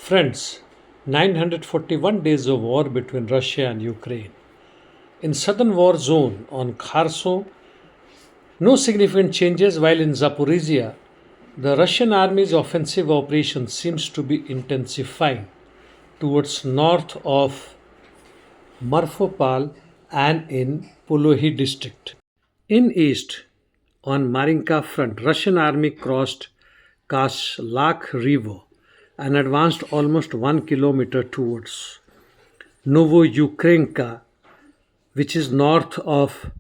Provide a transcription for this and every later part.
Friends, 941 days of war between Russia and Ukraine. In southern war zone on Kherson, no significant changes, while in Zaporizhia, the Russian army's offensive operation seems to be intensifying towards north of Marfopal and in Polohi district. In east, on Marinka front, Russian army crossed Kashlak River and advanced almost 1 kilometer towards Novoyukreinka, which is north of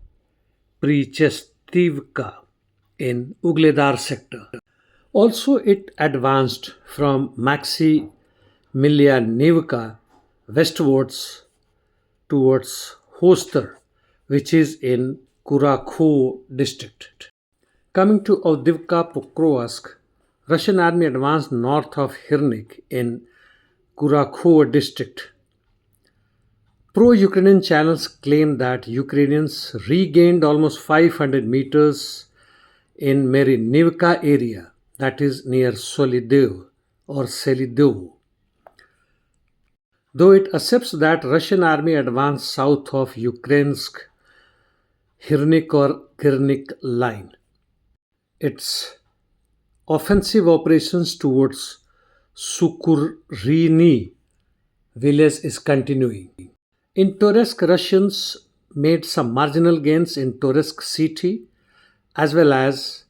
Prichestivka in Ugledar sector. Also, it advanced from Maximilianivka westwards towards Hoster, which is in Kurakho district. Coming to Avdiivka-Pokrovsk, Russian army advanced north of Hirnik in Kurakho district. Pro-Ukrainian channels claim that Ukrainians regained almost 500 meters in Marinka area, that is near Solidev or Selidov. Though it accepts that Russian army advanced south of Ukraine's Hirnik or Kirnik line. Its offensive operations towards Sukurini village is continuing. In Toretsk, Russians made some marginal gains in Toretsk city as well as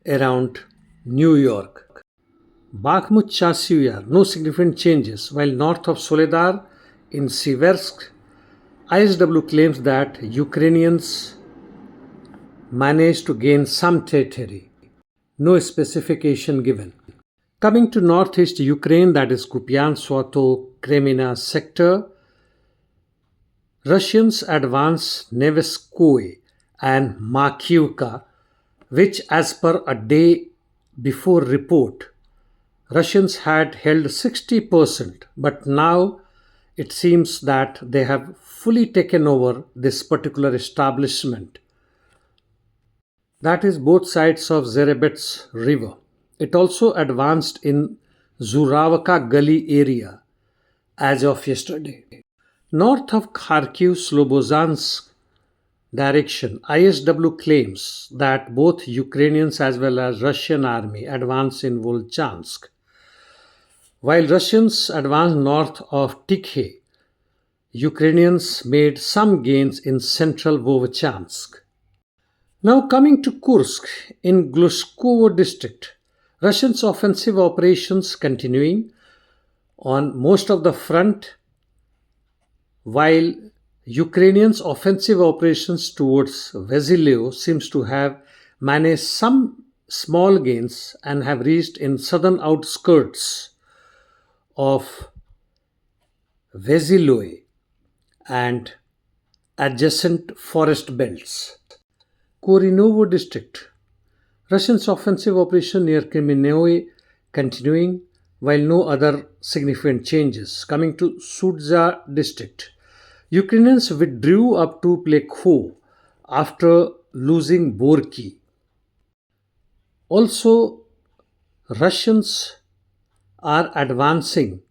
around New York. Bakhmut Chasivyar, no significant changes, while north of Soledar in Siversk, ISW claims that Ukrainians managed to gain some territory. No specification given. Coming to northeast Ukraine, that is Kupian, Swato, Kremina sector, Russians advanced Neveskoye and Makiivka, which as per a day before report, Russians had held 60%, but now it seems that they have fully taken over this particular establishment. That is both sides of Zerebets river. It also advanced in Zuravka Gully area as of yesterday. North of Kharkiv Slobozansk direction, ISW claims that both Ukrainians as well as Russian army advanced in Volchansk. While Russians advanced north of Tikhe, Ukrainians made some gains in central Volchansk. Now coming to Kursk in Glushkovo district, Russians' offensive operations continuing on most of the front, while Ukrainians' offensive operations towards Vasilyev seems to have managed some small gains and have reached in southern outskirts of Vasilyev and adjacent forest belts. Korinovo district, Russians' offensive operation near Kremennoe continuing, while no other significant changes. Coming to Sudza district, Ukrainians withdrew up to Plekho after losing Borki. Also, Russians are advancing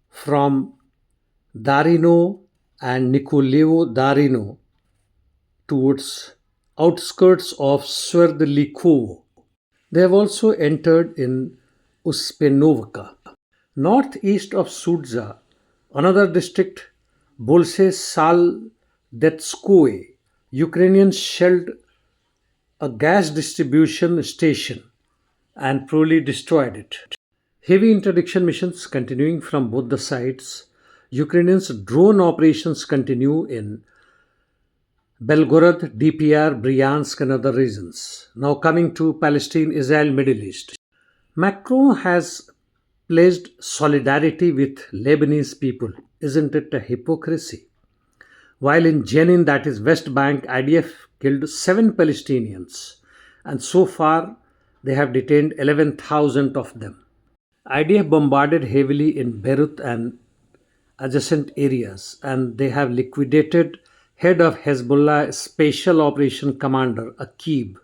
from Darino and Nikolaevo Darino towards outskirts of Sverdlikovo. They have also entered in Uspenovka. Northeast of Sudza, another district, Bolse Saldetskoye, Ukrainians shelled a gas distribution station and probably destroyed it. Heavy interdiction missions continuing from both the sides. Ukrainians' drone operations continue in Belgorod, DPR, Bryansk and other regions. Now coming to Palestine Israel Middle East. Macron has pledged solidarity with Lebanese people. Isn't it a hypocrisy? While in Jenin, that is West Bank, IDF killed 7 Palestinians and so far they have detained 11,000 of them. IDF bombarded heavily in Beirut and adjacent areas and they have liquidated head of Hezbollah Special Operation Commander Aqib.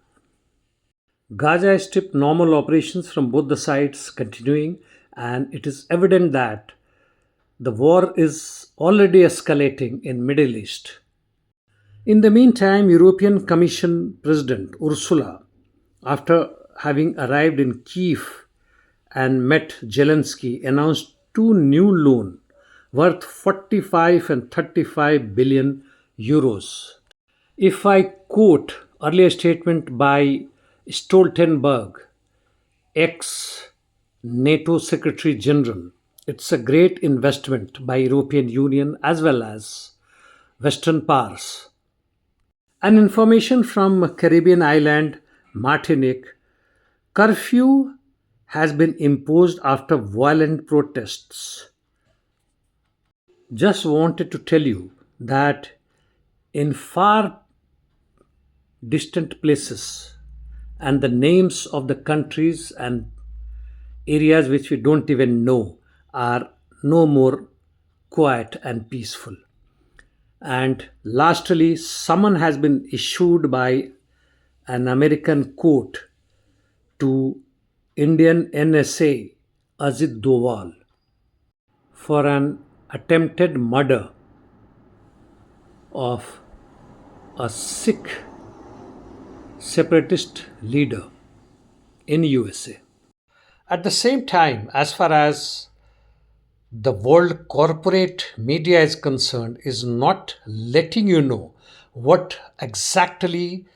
Gaza Strip normal operations from both the sides continuing and it is evident that the war is already escalating in Middle East. In the meantime, European Commission President Ursula, after having arrived in Kiev and met Zelensky, announced two new loans worth 45 and 35 billion euros. If I quote earlier statement by Stoltenberg, ex NATO Secretary General, it's a great investment by European Union as well as Western powers. And information from Caribbean island Martinique, curfew has been imposed after violent protests. Just wanted to tell you that in far distant places and the names of the countries and areas which we don't even know are no more quiet and peaceful. And lastly, summon has been issued by an American court to Indian NSA Ajit Doval for an attempted murder of a Sikh separatist leader in USA. At the same time, as far as the world corporate media is concerned, is not letting you know what exactly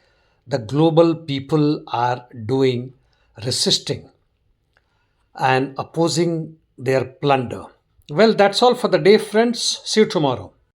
the global people are doing, resisting and opposing their plunder. Well, that's all for the day, friends. See you tomorrow.